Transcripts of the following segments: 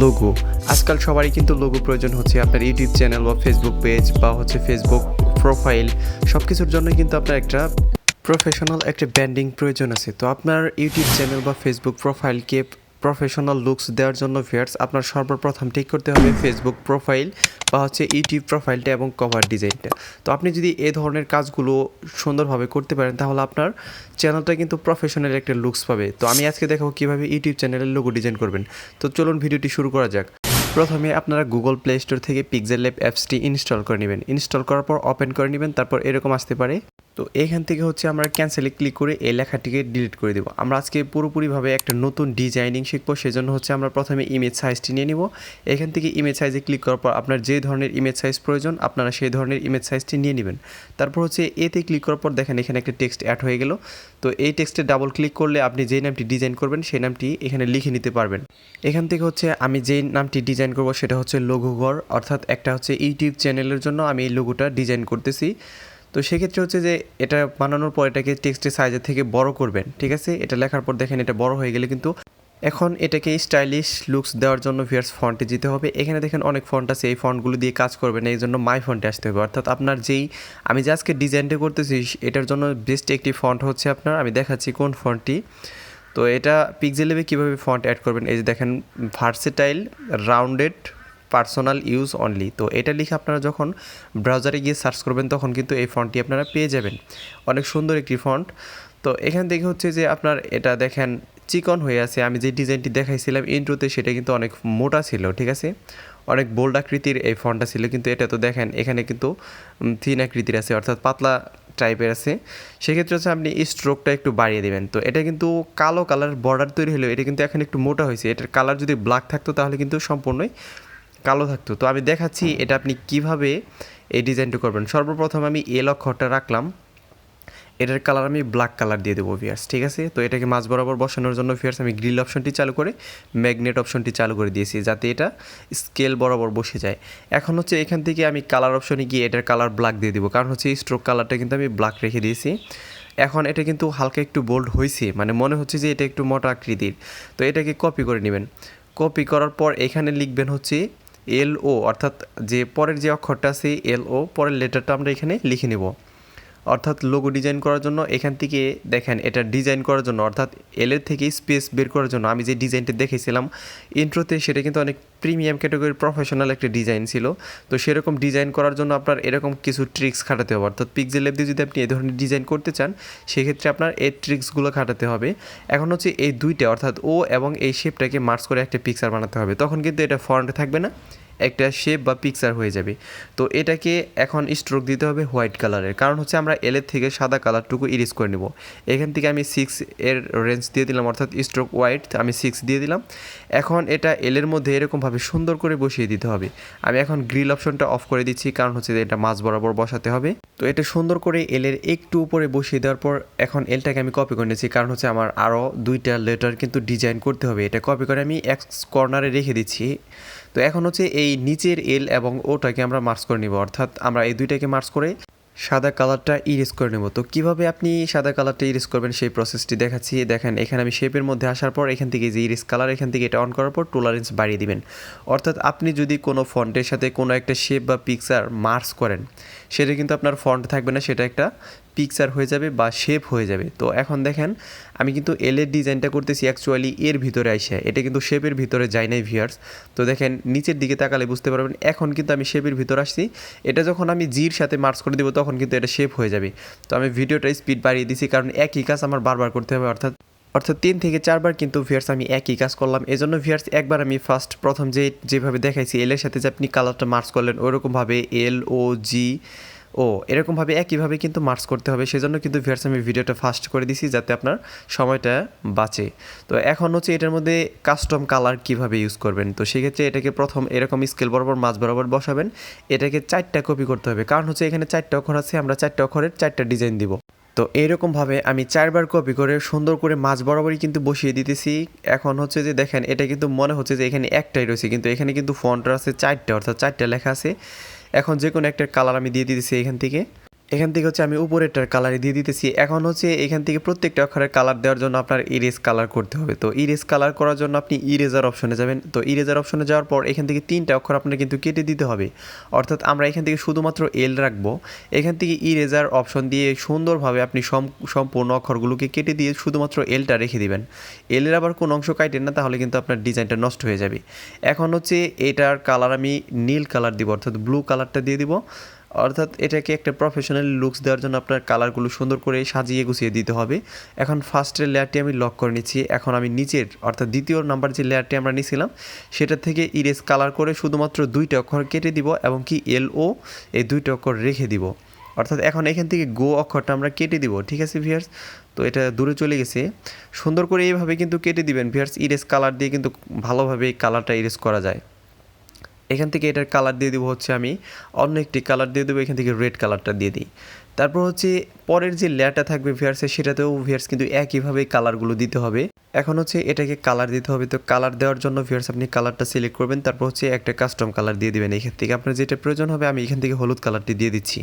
Logo. আজকাল সবারই কিন্তু লোগো প্রয়োজন হচ্ছে। আপনার ইউটিউব চ্যানেল বা ফেসবুক পেজ বা হচ্ছে ফেসবুক প্রোফাইল সব কিছুর জন্যই কিন্তু আপনার একটা প্রফেশনাল একটা ব্র্যান্ডিং প্রয়োজন আছে। তো আপনার ইউটিউব চ্যানেল বা ফেসবুক প্রোফাইলকে প্রফেশনাল লুকস দেওয়ার জন্য ভিউয়ার্স আপনার সর্বপ্রথম ঠিক করতে হবে ফেসবুক প্রোফাইল বা হচ্ছে ইউটিউব প্রোফাইলটা এবং কভার ডিজাইনটা। তো আপনি যদি এই ধরনের কাজগুলো সুন্দরভাবে করতে পারেন তাহলে আপনার চ্যানেলটা কিন্তু প্রফেশনাল একটা লুকস পাবে। তো আমি আজকে দেখাবো কীভাবে ইউটিউব চ্যানেলের লোগো ডিজাইন করবেন। তো চলুন ভিডিওটি শুরু করা যাক। প্রথমে আপনারা গুগল প্লে স্টোর থেকে পিক্সেল ল্যাব অ্যাপসটি ইনস্টল করে নেবেন। ইনস্টল করার পর ওপেন করে নেবেন, তারপর এরকম আসতে পারে। তো এখান থেকে হচ্ছে আমরা ক্যান্সেলে ক্লিক করে এই লেখাটিকে ডিলিট করে দেবো। আমরা আজকে পুরোপুরিভাবে একটা নতুন ডিজাইনিং শিখবো, সেজন্য হচ্ছে আমরা প্রথমে ইমেজ সাইজটি নিয়ে নিব। এখান থেকে ইমেজ সাইজে ক্লিক করার পর আপনার যে ধরনের ইমেজ সাইজ প্রয়োজন আপনারা সেই ধরনের ইমেজ সাইজটি নিয়ে নেবেন। তারপর হচ্ছে এতে ক্লিক করার পর দেখেন এখানে একটা টেক্সট অ্যাড হয়ে গেল। তো এই টেক্সটে ডাবল ক্লিক করলে আপনি যেই নামটি ডিজাইন করবেন সেই নামটি এখানে লিখে নিতে পারবেন। এখান থেকে হচ্ছে আমি যেই নামটি ডিজাইন করব সেটা হচ্ছে লোগো ঘর, অর্থাৎ একটা হচ্ছে ইউটিউব চ্যানেলের জন্য আমি এই লোগোটা ডিজাইন করতেছি। তো সেক্ষেত্রে হচ্ছে যে এটা বানানোর পর এটাকে টেক্সটের সাইজের থেকে বড় করবেন, ঠিক আছে। এটা লেখার পর দেখেন এটা বড় হয়ে গেলে কিন্তু এখন এটাকে স্টাইলিশ লুকস দেওয়ার জন্য ভিউয়ার্স ফন্টে যেতে হবে। এখানে দেখেন অনেক ফন্ট আছে, এই ফন্টগুলো দিয়ে কাজ করবেন, এই জন্য মাই ফন্টে আসতে হবে। অর্থাৎ আপনার আমি যে আজকে ডিজাইনটা করতেছি এটার জন্য বেস্ট একটি ফন্ট হচ্ছে আপনার, আমি দেখাচ্ছি কোন ফন্টটি। তো এটা পিক্সেল ল্যাবে কীভাবে ফন্ট অ্যাড করবেন, এই যে দেখেন versatile rounded personal use only. তো এটা লিখে আপনারা যখন ব্রাউজারে গিয়ে সার্চ করবেন তখন কিন্তু এই ফন্টটি আপনারা পেয়ে যাবেন। অনেক সুন্দর একটি ফন্ট। তো এখান থেকে হচ্ছে যে আপনার এটা দেখেন চিকন হয়ে আছে। আমি যে ডিজাইনটি দেখাইছিলাম ইন্ট্রোতে সেটা কিন্তু অনেক মোটা ছিল, ঠিক আছে, অনেক বোল্ড আকৃতির এই ফন্টটা ছিল, কিন্তু এটা তো দেখেন এখানে কিন্তু থিন আকৃতির আছে, অর্থাৎ পাতলা টাইপের আছে। সেক্ষেত্রে হচ্ছে আপনি স্ট্রোকটা একটু বাড়িয়ে দেবেন। তো এটা কিন্তু কালো কালার বর্ডার তৈরি হলেও এটা কিন্তু এখন একটু মোটা হয়েছে। এটার কালার যদি ব্ল্যাক থাকতো তাহলে কিন্তু সম্পূর্ণই কালো থাকতো। তো আমি দেখাচ্ছি এটা আপনি কিভাবে এই ডিজাইনটা করবেন। সর্বপ্রথম আমি এল অক্ষরটা রাখলাম, এটার কালার আমি ব্ল্যাক কালার দিয়ে দেবো ভিউয়ার্স, ঠিক আছে। তো এটাকে মাঝ বরাবর বসানোর জন্য ভিউয়ার্স আমি গ্রিল অপশনটি চালু করে ম্যাগনেট অপশনটি চালু করে দিয়েছি যাতে এটা স্কেল বরাবর বসে যায়। এখন হচ্ছে এখান থেকে আমি কালার অপশনে গিয়ে এটার কালার ব্ল্যাক দিয়ে দেবো, কারণ হচ্ছে এই স্ট্রোক কালারটা কিন্তু আমি ব্ল্যাক রেখে দিয়েছি। এখন এটা কিন্তু হালকা একটু বোল্ড হয়েছে, মানে মনে হচ্ছে যে এটা একটু মোটা আকৃতির। তো এটাকে কপি করে নেবেন। কপি করার পর এখানে লিখবেন হচ্ছে LO, অর্থাৎ যে পরের যে অক্ষরটা আছে LO, পরের লেটারটা আমরা এখানে লিখে নেব। অর্থাৎ লোগো ডিজাইন করার জন্য এখান থেকে দেখেন এটা ডিজাইন করার জন্য, অর্থাৎ এলের থেকে স্পেস বের করার জন্য আমি যে ডিজাইনটা দেখেছিলাম ইন্ট্রোতে সেটা কিন্তু অনেক প্রিমিয়াম ক্যাটাগরির প্রফেশনাল একটা ডিজাইন ছিল। তো সেরকম ডিজাইন করার জন্য আপনার এরকম কিছু ট্রিক্স খাটাতে হবে। অর্থাৎ পিক্সেল ল্যাব দিয়ে যদি আপনি এই ধরনের ডিজাইন করতে চান সেক্ষেত্রে আপনার এই ট্রিক্সগুলো খাটাতে হবে। এখন হচ্ছে এই দুইটা অর্থাৎ ও এবং এই শেপটাকে মার্চ করে একটা পিকচার বানাতে হবে, তখন কিন্তু এটা ফন্ট থাকবে না, একটা শেপ বা পিকচার হয়ে যাবে। তো এটাকে এখন স্ট্রোক দিতে হবে হোয়াইট কালারের, কারণ হচ্ছে আমরা এলের থেকে সাদা কালারটুকু ইরেজ করে নেব। এখান থেকে আমি 6 এর রেঞ্জ দিয়ে দিলাম, অর্থাৎ স্ট্রোক হোয়াইট আমি 6 দিয়ে দিলাম। এখন এটা এলের মধ্যে এরকমভাবে সুন্দর করে বসিয়ে দিতে হবে। আমি এখন গ্রিল অপশনটা অফ করে দিচ্ছি, কারণ হচ্ছে এটা মাঝ বরাবর বসাতে হবে। তো এটা সুন্দর করে এলের একটু উপরে বসিয়ে দেওয়ার পর এখন এলটাকে আমি কপি করে নিয়েছি, কারণ হচ্ছে আমার আরও দুইটা লেটার কিন্তু ডিজাইন করতে হবে। এটা কপি করে আমি এক্স কর্নারে রেখে দিচ্ছি। তো এখন হচ্ছে এই নিচের এল এবং ওটাকে আমরা মার্চ করে নিব, অর্থাৎ আমরা এই দুইটাকে মার্চ করে সাদা কালারটা ইরেজ করে নেব। তো কীভাবে আপনি সাদা কালারটা ইরেজ করবেন সেই প্রসেসটি দেখাচ্ছি। দেখেন এখানে আমি শেপের মধ্যে আসার পর এখান থেকে যে ইরেজ কালার, এখান থেকে এটা অন করার পর টলারেন্স বাড়িয়ে দিবেন। অর্থাৎ আপনি যদি কোনো ফন্টের সাথে কোনো একটা শেপ বা পিকচার মার্চ করেন সেটা কিন্তু আপনার ফন্ট থাকবে না, সেটা একটা পিকচার হয়ে যাবে বা শেপ হয়ে যাবে। তো এখন দেখেন আমি কিন্তু এলের ডিজাইনটা করতেছি অ্যাকচুয়ালি এর ভিতরে আইসা, এটা কিন্তু শেপের ভিতরে যায় নাই ভিউয়ার্স। তো দেখেন নিচের দিকে তাকালে বুঝতে পারবেন এখন কিন্তু আমি শেপের ভিতরে আসছি। এটা যখন আমি জির সাথে মার্চ করে দেবো তখন কিন্তু এটা শেপ হয়ে যাবে। তো আমি ভিডিওটা স্পিড বাড়িয়ে দিছি, কারণ একই কাজ আমার বারবার করতে হবে, অর্থাৎ 3 থেকে 4 বার কিন্তু ভিউয়ার্স আমি একই কাজ করলাম। এজন্য ভিউয়ার্স একবার আমি প্রথম যেভাবে দেখাইছি এলের সাথে যে আপনি কালারটা মার্চ করলেন ওইরকমভাবে LOGO এরকমভাবে একইভাবে কিন্তু মার্চ করতে হবে। সেজন্য কিন্তু ভিউয়ার্স আমি ভিডিওটা ফাস্ট করে দিছি যাতে আপনার সময়টা বাঁচে। তো এখন হচ্ছে এটার মধ্যে কাস্টম কালার কিভাবে ইউজ করবেন। তো সেক্ষেত্রে এটাকে প্রথম এরকম স্কেল বরাবর মাঝ বরাবর বসাবেন। এটাকে 4টা কপি করতে হবে, কারণ হচ্ছে এখানে 4টা অক্ষর আছে, আমরা 4টা অক্ষরের 4টা ডিজাইন দিব। তো এইরকমভাবে আমি 4 বার কপি করে সুন্দর করে মাঝ বরাবরই কিন্তু বসিয়ে দিতেছি। এখন হচ্ছে যে দেখেন এটা কিন্তু মনে হচ্ছে যে এখানে একটাই রয়েছে, কিন্তু এখানে কিন্তু ফন্ট আছে 4টা, অর্থাৎ 4টা লেখা আছে। এখন যে কোনো একটা কালার আমি দিয়ে দিতেছি এখান থেকে। এখান থেকে হচ্ছে আমি উপরেরটার কালারে দিয়ে দিতেছি। এখন হচ্ছে এখান থেকে প্রত্যেকটা অক্ষরের কালার দেওয়ার জন্য আপনার ইরেজ কালার করতে হবে। তো ইরেজ কালার করার জন্য আপনি ইরেজার অপশনে যাবেন। তো ইরেজার অপশনে যাওয়ার পর এখান থেকে 3টা অক্ষর আপনার কিন্তু কেটে দিতে হবে। অর্থাৎ আমরা এখান থেকে শুধুমাত্র এল রাখবো। এখান থেকে ইরেজার অপশন দিয়ে সুন্দরভাবে আপনি সম্পূর্ণ অক্ষরগুলোকে কেটে দিয়ে শুধুমাত্র এলটা রেখে দিবেন। এলের আবার কোনো অংশ কাটেন না, তাহলে কিন্তু আপনার ডিজাইনটা নষ্ট হয়ে যাবে। এখন হচ্ছে এটার কালার আমি নীল কালার দিব, অর্থাৎ ব্লু কালারটা দিয়ে দিব। অর্থাৎ এটাকে একটা প্রফেশনাল লুকস দেওয়ার জন্য আপনার কালারগুলো সুন্দর করে সাজিয়ে গুছিয়ে দিতে হবে। এখন ফার্স্টের লেয়ারটি আমি লক করে নিচ্ছি। এখন আমি নিচের অর্থাৎ দ্বিতীয় নাম্বার যে লেয়ারটি আমরা নিয়েছিলাম সেটা থেকে ইরেজ কালার করে শুধুমাত্র 2টা অক্ষর কেটে দিব এবং কি এল ও এই 2টা অক্ষর রেখে দিব। অর্থাৎ এখন এখান থেকে গো অক্ষরটা আমরা কেটে দিব। ঠিক আছে ভিউয়ার্স, তো এটা দূরে চলে গেছে। সুন্দর করে এইভাবে কিন্তু কেটে দিবেন ভিউয়ার্স। ইরেজ কালার দিয়ে কিন্তু ভালোভাবে কালারটা ইরেজ করা যায়। এখান থেকে এটার কালার দিয়ে দেবো হচ্ছে আমি অন্য একটি কালার দিয়ে দেবো, এখান থেকে রেড কালারটা দিয়ে দিই। তারপর হচ্ছে পরের যে লেয়ারটা থাকবে ভিউয়ার্সের সেটাতেও ভিউয়ার্স কিন্তু একইভাবে কালারগুলো দিতে হবে। এখন হচ্ছে এটাকে কালার দিতে হবে। তো কালার দেওয়ার জন্য ভিউয়ার্স আপনি কালারটা সিলেক্ট করবেন, তারপর হচ্ছে একটা কাস্টম কালার দিয়ে দেবেন। এখান থেকে আপনার যেটা প্রয়োজন হবে আমি এখান থেকে হলুদ কালারটি দিয়ে দিচ্ছি।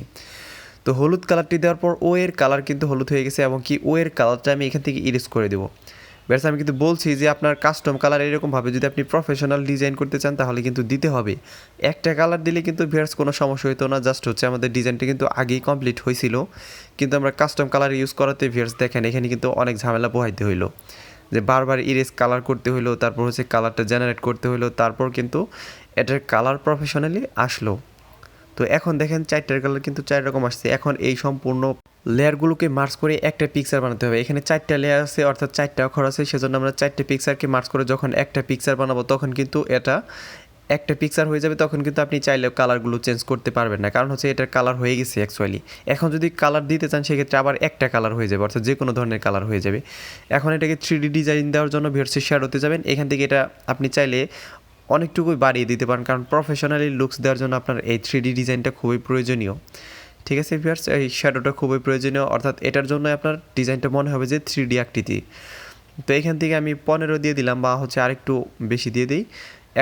তো হলুদ কালারটি দেওয়ার পর ও এর কালার কিন্তু হলুদ হয়ে গেছে এবং কি ও এর কালারটা আমি এখান থেকে ইরেজ করে দেবো। ব্যাস আমি কিন্তু বলছি যে আপনার কাস্টম কালার এরকমভাবে যদি আপনি প্রফেশনাল ডিজাইন করতে চান তাহলে কিন্তু দিতে হবে। একটা কালার দিলে কিন্তু ভিউয়ার্স কোনো সমস্যা হতো না, জাস্ট হচ্ছে আমাদের ডিজাইনটা কিন্তু আগেই কমপ্লিট হয়েছিল, কিন্তু আমরা কাস্টম কালার ইউজ করাতে ভিউয়ার্স দেখেন এখানে কিন্তু অনেক ঝামেলা পোহাইতে হইলো, যে বারবার ইরেজ কালার করতে হইলো, তারপর হচ্ছে কালারটা জেনারেট করতে হইলো, তারপর কিন্তু এটার কালার প্রফেশনালি আসলো। তো এখন দেখেন 4টার কালার কিন্তু 4 রকম আসছে। এখন এই সম্পূর্ণ লেয়ারগুলোকে মার্চ করে একটা পিকচার বানাতে হবে। এখানে 4টা লেয়ার আছে, অর্থাৎ 4টা অক্ষর আছে, সেজন্য আমরা 4টে পিকচারকে মার্চ করে যখন একটা পিকচার বানাবো তখন কিন্তু এটা একটা পিকচার হয়ে যাবে। তখন কিন্তু আপনি চাইলে কালারগুলো চেঞ্জ করতে পারবেন না, কারণ হচ্ছে এটার কালার হয়ে গেছে অ্যাকচুয়ালি। এখন যদি কালার দিতে চান সেক্ষেত্রে আবার একটা কালার হয়ে যাবে, অর্থাৎ যে কোনো ধরনের কালার হয়ে যাবে। এখন এটাকে 3D ডিজাইন দেওয়ার জন্য ভিউয়ার্স শ্যাডোতে যাবেন। এখান থেকে এটা আপনি চাইলে অনেকটুকুই বাড়িয়ে দিতে পারেন, কারণ প্রফেশনালি লুকস দেওয়ার জন্য আপনার এই 3D ডিজাইনটা খুবই প্রয়োজনীয়। ঠিক আছে ভিউয়ার্স, এই শ্যাডোটা খুবই প্রয়োজনীয়, অর্থাৎ এটার জন্য আপনার ডিজাইনটা মনে হবে যে 3D আকৃতি। তো এখান থেকে আমি 15 দিয়ে দিলাম, বা হচ্ছে আরেকটু বেশি দিয়ে দিই।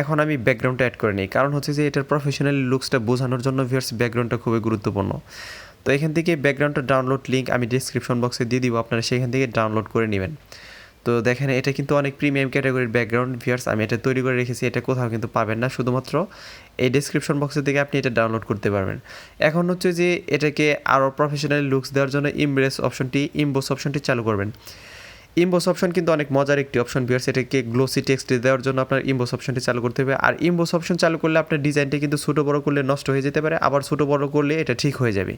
এখন আমি ব্যাকগ্রাউন্ডটা অ্যাড করে নিই, কারণ হচ্ছে যে এটার প্রফেশনাল লুকসটা বোঝানোর জন্য ভিউয়ার্স ব্যাকগ্রাউন্ডটা খুবই গুরুত্বপূর্ণ। তো এখান থেকে ব্যাকগ্রাউন্ডটা ডাউনলোড লিঙ্ক আমি ডিসক্রিপশন বক্সে দিয়ে দিব, আপনারা সেখান থেকে ডাউনলোড করে নেবেন। তো দেখেন এটা কিন্তু অনেক প্রিমিয়াম ক্যাটাগরির ব্যাকগ্রাউন্ড ভিউয়ার্স, আমি এটা তৈরি করে রেখেছি, এটা কোথাও কিন্তু পাবেন না, শুধুমাত্র এই ডেসক্রিপশন বক্সের থেকে আপনি এটা ডাউনলোড করতে পারবেন। এখন হচ্ছে যে এটাকে আরও প্রফেশনাল লুকস দেওয়ার জন্য ইমবোস অপশনটি চালু করবেন। ইমবোস অপশন কিন্তু অনেক মজার একটি অপশন ভিউয়ার্স, এটাকে গ্লোসি টেক্সট দেওয়ার জন্য আপনার ইমবোস অপশনটি চালু করতে হবে। আর ইমবোস অপশন চালু করলে আপনার ডিজাইনটা কিন্তু ছোটো বড়ো করলে নষ্ট হয়ে যেতে পারে, আবার ছোটো বড়ো করলে এটা ঠিক হয়ে যাবে।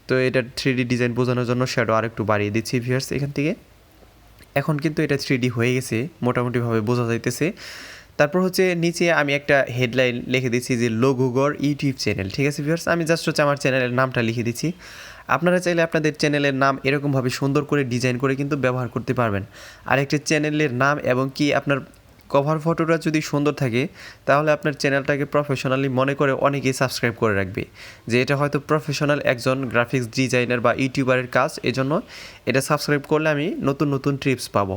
তো এটা 3D ডিজাইন বোঝানোর জন্য শ্যাডো আরেকটু বাড়িয়ে দিচ্ছি ভিউয়ার্স এখান থেকে। এখন কিন্তু এটা 3D হয়ে গেছে, মোটামুটিভাবে বোঝা যাইতেছে। তারপর হচ্ছে নিচে আমি একটা হেডলাইন লিখে দিচ্ছি যে লঘুগড় ইউটিউব চ্যানেল। ঠিক আছে ভিউয়ার্স, আমি জাস্ট হচ্ছে আমার চ্যানেলের নামটা লিখে দিচ্ছি। আপনারা চাইলে আপনাদের চ্যানেলের নাম এরকমভাবে সুন্দর করে ডিজাইন করে কিন্তু ব্যবহার করতে পারবেন। আর একটা চ্যানেলের নাম এবং কি আপনার কভার ফটোটা যদি সুন্দর থাকে তাহলে আপনার চ্যানেলটাকে প্রফেশনালি মনে করে অনেকেই সাবস্ক্রাইব করে রাখবে, যে এটা হয়তো প্রফেশনাল একজন গ্রাফিক্স ডিজাইনার বা ইউটিউবারের কাজ, এজন্য এটা সাবস্ক্রাইব করলে আমি নতুন নতুন টিপস পাবো।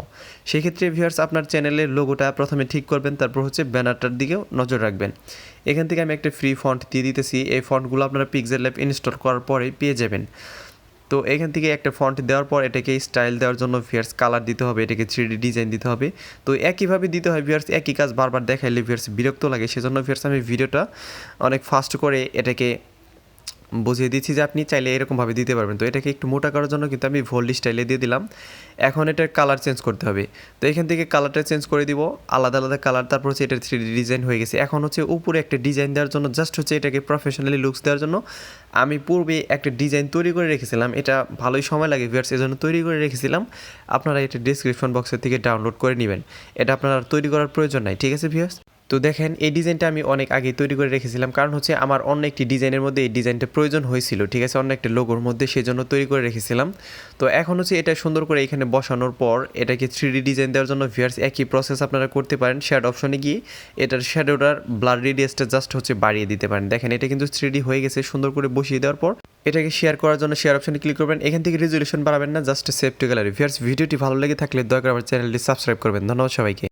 সেক্ষেত্রে ভিউয়ার্স আপনার চ্যানেলের লোগোটা প্রথমে ঠিক করবেন, তারপর হচ্ছে ব্যানারটার দিকেও নজর রাখবেন। এখান থেকে আমি একটা ফ্রি ফন্ট দিয়ে দিতেছি, এই ফন্টগুলো আপনারা পিক্সেল ল্যাব ইনস্টল করার পরে পেয়ে যাবেন। তো এখান থেকে একটা ফন্ট দেওয়ার পর এটাকে স্টাইল দেওয়ার জন্য ভিউয়ার্স কালার দিতে হবে, এটাকে 3D ডিজাইন দিতে হবে। তো একইভাবে দিতে হয় ভিউয়ার্স, একই কাজ বারবার দেখাইলে ভিউয়ার্স বিরক্ত লাগে, সেজন্য ভিউয়ার্স আমি ভিডিওটা অনেক ফাস্ট করে এটাকে বুঝিয়ে দিচ্ছি যে আপনি চাইলে এরকমভাবে দিতে পারবেন। তো এটাকে একটু মোটা করার জন্য কিন্তু আমি ভোল্ডি স্টাইলে দিয়ে দিলাম। এখন এটার কালার চেঞ্জ করতে হবে, তো এখান থেকে কালারটা চেঞ্জ করে দিব, আলাদা আলাদা কালার। তারপর হচ্ছে এটার 3D ডিজাইন হয়ে গেছে। এখন হচ্ছে উপরে একটা ডিজাইন দেওয়ার জন্য জাস্ট হচ্ছে এটাকে প্রফেশনালি লুকস দেওয়ার জন্য আমি পূর্বে একটা ডিজাইন তৈরি করে রেখেছিলাম, এটা ভালোই সময় লাগে ভিউয়ার্স, এজন্য তৈরি করে রেখেছিলাম। আপনারা এটা ডিসক্রিপশন বক্সের থেকে ডাউনলোড করে নেবেন, এটা আপনার তৈরি করার প্রয়োজন নাই। ঠিক আছে ভিউয়ার্স, তো দেখেন এই ডিজাইনটা আমি অনেক আগে তৈরি করে রেখেছিলাম, কারণ হচ্ছে আমার অন্য একটি ডিজাইনের মধ্যে এই ডিজাইনটা প্রয়োজন হয়েছিল। ঠিক আছে, অন্য একটা লোগোর মধ্যে, সেজন্য তৈরি করে রেখেছিলাম। তো এখন হচ্ছে এটা সুন্দর করে এখানে বসানোর পর এটাকে 3D ডিজাইন দেওয়ার জন্য ভিউয়ার্স একই প্রসেস আপনারা করতে পারেন। শ্যাডো অপশনে গিয়ে এটার শ্যাডোটার ব্লার রেডিয়াসটা জাস্ট হচ্ছে বাড়িয়ে দিতে পারেন। দেখেন এটা কিন্তু 3D হয়ে গেছে। সুন্দর করে বসিয়ে দেওয়ার পর এটাকে শেয়ার করার জন্য শেয়ার অপশনে ক্লিক করবেন। এখান থেকে রেজুলেশন বাড়াবেন না, just save two gallery. Viewers ভিডিওটি ভালো লেগে থাকলে দয়া করে আমার চ্যানেলটি সাবস্ক্রাইব করবেন। ধন্যবাদ সবাইকে।